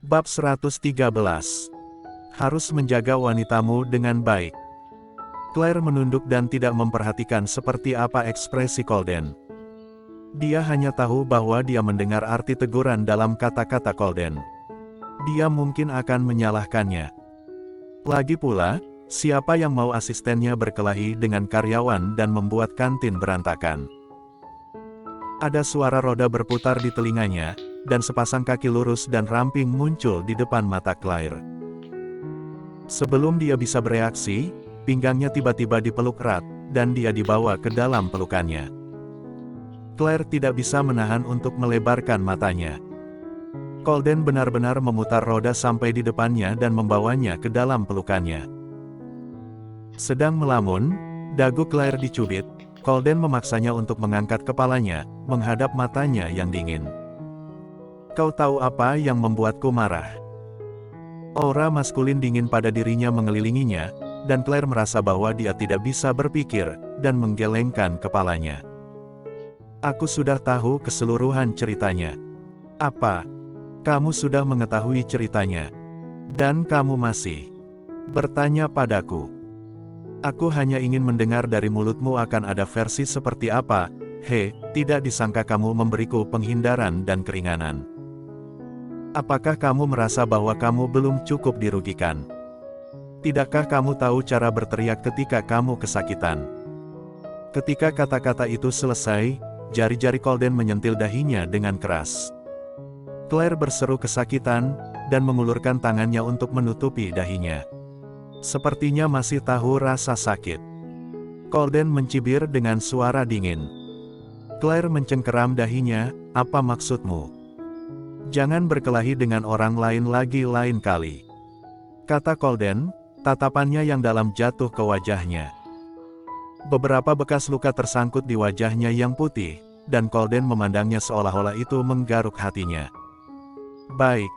Bab 113. Harus menjaga wanitamu dengan baik. Claire menunduk dan tidak memperhatikan seperti apa ekspresi Colden. Dia hanya tahu bahwa dia mendengar arti teguran dalam kata-kata Colden. Dia mungkin akan menyalahkannya. Lagi pula, siapa yang mau asistennya berkelahi dengan karyawan dan membuat kantin berantakan? Ada suara roda berputar di telinganya, dan sepasang kaki lurus dan ramping muncul di depan mata Claire. Sebelum dia bisa bereaksi, pinggangnya tiba-tiba dipeluk erat, dan dia dibawa ke dalam pelukannya. Claire tidak bisa menahan untuk melebarkan matanya. Colden benar-benar memutar roda sampai di depannya dan membawanya ke dalam pelukannya. Sedang melamun, dagu Claire dicubit, Colden memaksanya untuk mengangkat kepalanya, menghadap matanya yang dingin. "Kau tahu apa yang membuatku marah?" Aura maskulin dingin pada dirinya mengelilinginya, dan Claire merasa bahwa dia tidak bisa berpikir, dan menggelengkan kepalanya. "Aku sudah tahu keseluruhan ceritanya." "Apa? Kamu sudah mengetahui ceritanya? Dan kamu masih bertanya padaku?" "Aku hanya ingin mendengar dari mulutmu akan ada versi seperti apa." Tidak disangka kamu memberiku penghindaran dan keringanan. Apakah kamu merasa bahwa kamu belum cukup dirugikan? Tidakkah kamu tahu cara berteriak ketika kamu kesakitan? Ketika kata-kata itu selesai, jari-jari Colden menyentil dahinya dengan keras. Claire berseru kesakitan, dan mengulurkan tangannya untuk menutupi dahinya. Sepertinya masih tahu rasa sakit. Colden mencibir dengan suara dingin. Claire mencengkeram dahinya, "Apa maksudmu? Jangan berkelahi dengan orang lain lagi lain kali," kata Colden, tatapannya yang dalam jatuh ke wajahnya. Beberapa bekas luka tersangkut di wajahnya yang putih, dan Colden memandangnya seolah-olah itu menggaruk hatinya. Baik.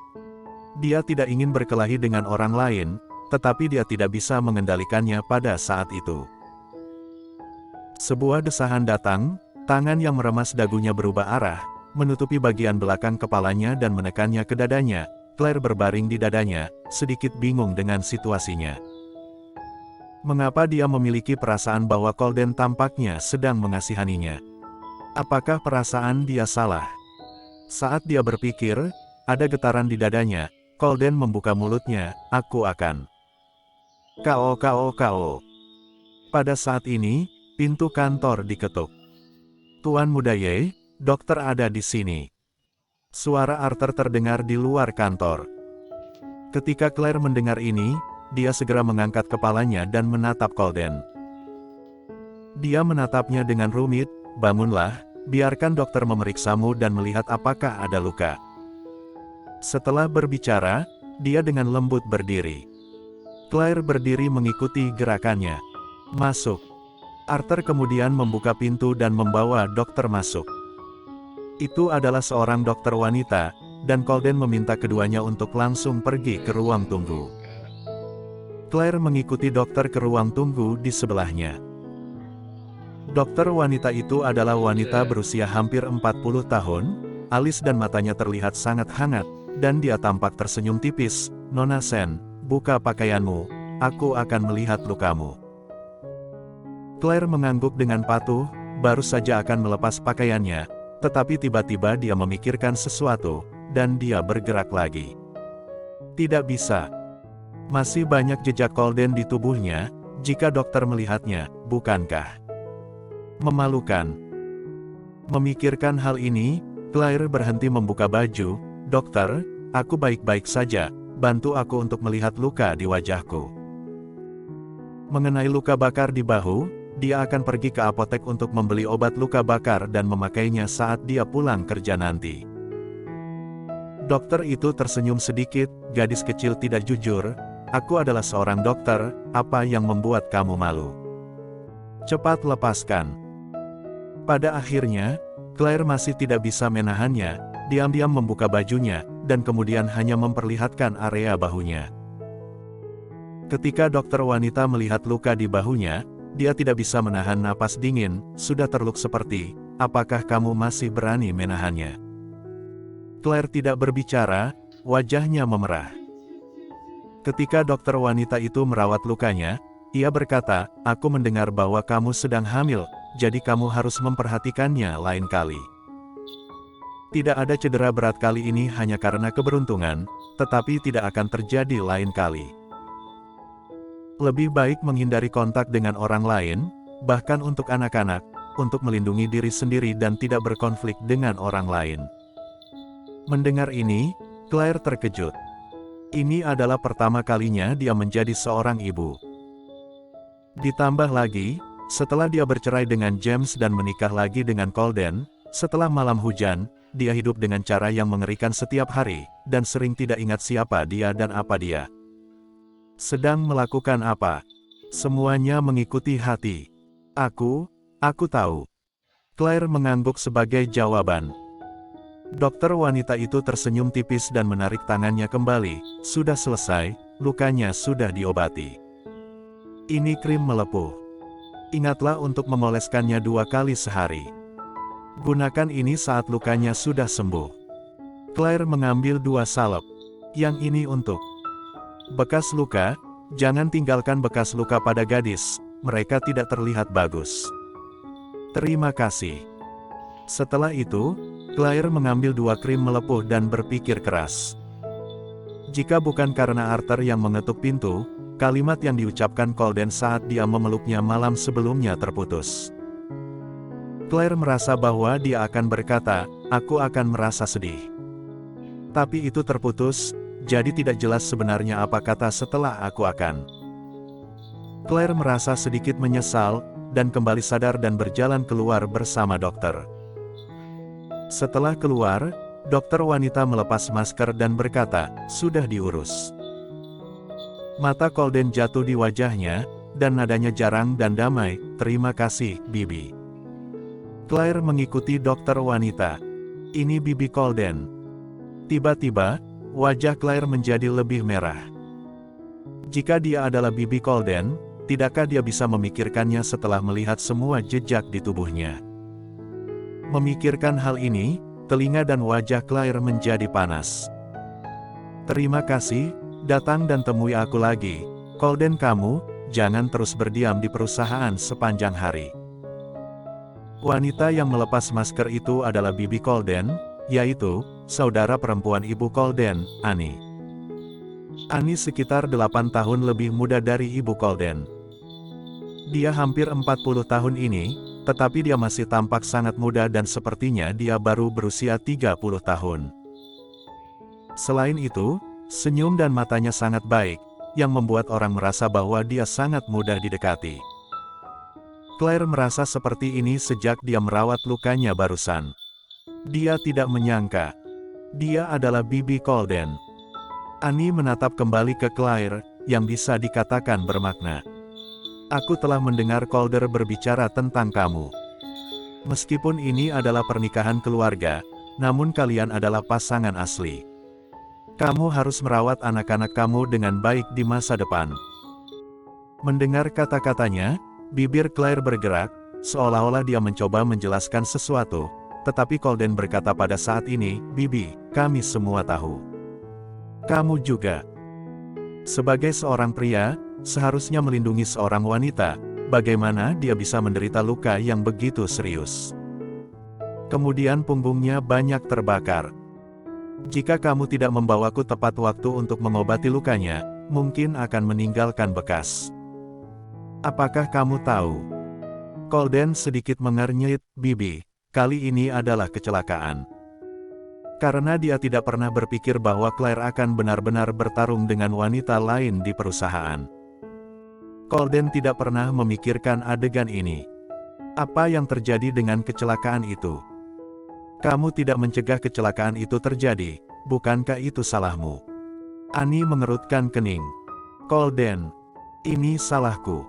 Dia tidak ingin berkelahi dengan orang lain, tetapi dia tidak bisa mengendalikannya pada saat itu. Sebuah desahan datang, tangan yang meremas dagunya berubah arah, menutupi bagian belakang kepalanya dan menekannya ke dadanya. Claire berbaring di dadanya, sedikit bingung dengan situasinya. Mengapa dia memiliki perasaan bahwa Colden tampaknya sedang mengasihaninya? Apakah perasaan dia salah? Saat dia berpikir, ada getaran di dadanya. Colden membuka mulutnya, "Aku akan..." Ko. Pada saat ini, pintu kantor diketuk. "Tuan Muda Ye, dokter ada di sini." Suara Arthur terdengar di luar kantor. Ketika Claire mendengar ini, dia segera mengangkat kepalanya dan menatap Colden. Dia menatapnya dengan rumit, "Bangunlah, biarkan dokter memeriksamu dan melihat apakah ada luka." Setelah berbicara, dia dengan lembut berdiri. Claire berdiri mengikuti gerakannya. "Masuk." Arthur kemudian membuka pintu dan membawa dokter masuk. Itu adalah seorang dokter wanita, dan Colden meminta keduanya untuk langsung pergi ke ruang tunggu. Claire mengikuti dokter ke ruang tunggu di sebelahnya. Dokter wanita itu adalah wanita berusia hampir 40 tahun, alis dan matanya terlihat sangat hangat, dan dia tampak tersenyum tipis. "Nona Sen, buka pakaianmu, aku akan melihat lukamu." Claire mengangguk dengan patuh, baru saja akan melepas pakaiannya, tetapi tiba-tiba dia memikirkan sesuatu, dan dia bergerak lagi. Tidak bisa. Masih banyak jejak Colden di tubuhnya, jika dokter melihatnya, bukankah memalukan? Memikirkan hal ini, Claire berhenti membuka baju. "Dokter, aku baik-baik saja, bantu aku untuk melihat luka di wajahku." Mengenai luka bakar di bahu, dia akan pergi ke apotek untuk membeli obat luka bakar dan memakainya saat dia pulang kerja nanti. Dokter itu tersenyum sedikit. "Gadis kecil tidak jujur, aku adalah seorang dokter, apa yang membuat kamu malu? Cepat lepaskan." Pada akhirnya, Claire masih tidak bisa menahannya, diam-diam membuka bajunya, dan kemudian hanya memperlihatkan area bahunya. Ketika dokter wanita melihat luka di bahunya, dia tidak bisa menahan napas dingin. "Sudah terluka seperti, apakah kamu masih berani menahannya?" Claire tidak berbicara, wajahnya memerah. Ketika dokter wanita itu merawat lukanya, ia berkata, "Aku mendengar bahwa kamu sedang hamil, jadi kamu harus memperhatikannya lain kali." Tidak ada cedera berat kali ini hanya karena keberuntungan, tetapi tidak akan terjadi lain kali. Lebih baik menghindari kontak dengan orang lain, bahkan untuk anak-anak, untuk melindungi diri sendiri dan tidak berkonflik dengan orang lain. Mendengar ini, Claire terkejut. Ini adalah pertama kalinya dia menjadi seorang ibu. Ditambah lagi, setelah dia bercerai dengan James dan menikah lagi dengan Colden, setelah malam hujan, dia hidup dengan cara yang mengerikan setiap hari, dan sering tidak ingat siapa dia dan apa dia sedang melakukan apa. Semuanya mengikuti hati. Aku tahu. Claire mengangguk sebagai jawaban. Dokter wanita itu tersenyum tipis dan menarik tangannya kembali. Sudah selesai, lukanya sudah diobati. Ini krim melepuh. Ingatlah untuk memoleskannya 2 kali sehari. Gunakan ini saat lukanya sudah sembuh. Claire mengambil 2 salep. Yang ini untuk bekas luka. Jangan tinggalkan bekas luka pada gadis, mereka tidak terlihat bagus. Terima kasih. Setelah itu, Claire mengambil 2 krim melepuh dan berpikir keras. Jika bukan karena Arthur yang mengetuk pintu, kalimat yang diucapkan Colden saat dia memeluknya malam sebelumnya terputus. Claire merasa bahwa dia akan berkata, "Aku akan merasa sedih." Tapi itu terputus, jadi tidak jelas sebenarnya apa kata setelah "aku akan." Claire merasa sedikit menyesal, dan kembali sadar dan berjalan keluar bersama dokter. Setelah keluar, dokter wanita melepas masker dan berkata, "Sudah diurus." Mata Colden jatuh di wajahnya, dan nadanya jarang dan damai, "Terima kasih, Bibi." Claire mengikuti dokter wanita. "Ini Bibi Colden." Tiba-tiba, wajah Claire menjadi lebih merah. Jika dia adalah Bibi Colden, tidakkah dia bisa memikirkannya setelah melihat semua jejak di tubuhnya? Memikirkan hal ini, telinga dan wajah Claire menjadi panas. "Terima kasih, datang dan temui aku lagi, Colden. Kamu, jangan terus berdiam di perusahaan sepanjang hari." Wanita yang melepas masker itu adalah Bibi Colden, yaitu saudara perempuan ibu Colden, Annie. Annie sekitar 8 tahun lebih muda dari ibu Colden. Dia hampir 40 tahun ini, tetapi dia masih tampak sangat muda dan sepertinya dia baru berusia 30 tahun. Selain itu, senyum dan matanya sangat baik, yang membuat orang merasa bahwa dia sangat mudah didekati. Claire merasa seperti ini sejak dia merawat lukanya barusan. Dia tidak menyangka dia adalah Bibi Colden. Annie menatap kembali ke Claire, yang bisa dikatakan bermakna. "Aku telah mendengar Calder berbicara tentang kamu. Meskipun ini adalah pernikahan keluarga, namun kalian adalah pasangan asli. Kamu harus merawat anak-anak kamu dengan baik di masa depan." Mendengar kata-katanya, bibir Claire bergerak, seolah-olah dia mencoba menjelaskan sesuatu. Tetapi Colden berkata pada saat ini, "Bibi, kami semua tahu. Kamu juga." Sebagai seorang pria, seharusnya melindungi seorang wanita, bagaimana dia bisa menderita luka yang begitu serius? Kemudian punggungnya banyak terbakar. "Jika kamu tidak membawaku tepat waktu untuk mengobati lukanya, mungkin akan meninggalkan bekas." "Apakah kamu tahu?" Colden sedikit mengernyit, "Bibi, kali ini adalah kecelakaan." Karena dia tidak pernah berpikir bahwa Claire akan benar-benar bertarung dengan wanita lain di perusahaan. Colden tidak pernah memikirkan adegan ini. Apa yang terjadi dengan kecelakaan itu? "Kamu tidak mencegah kecelakaan itu terjadi, bukankah itu salahmu?" Annie mengerutkan kening. "Colden, ini salahku."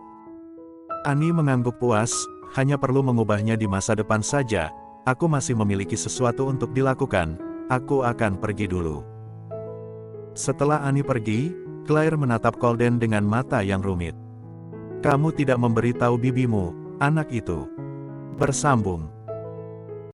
Annie mengangguk puas, "Hanya perlu mengubahnya di masa depan saja. Aku masih memiliki sesuatu untuk dilakukan. Aku akan pergi dulu." Setelah Annie pergi, Claire menatap Colden dengan mata yang rumit. "Kamu tidak memberitahu bibimu, anak itu." Bersambung.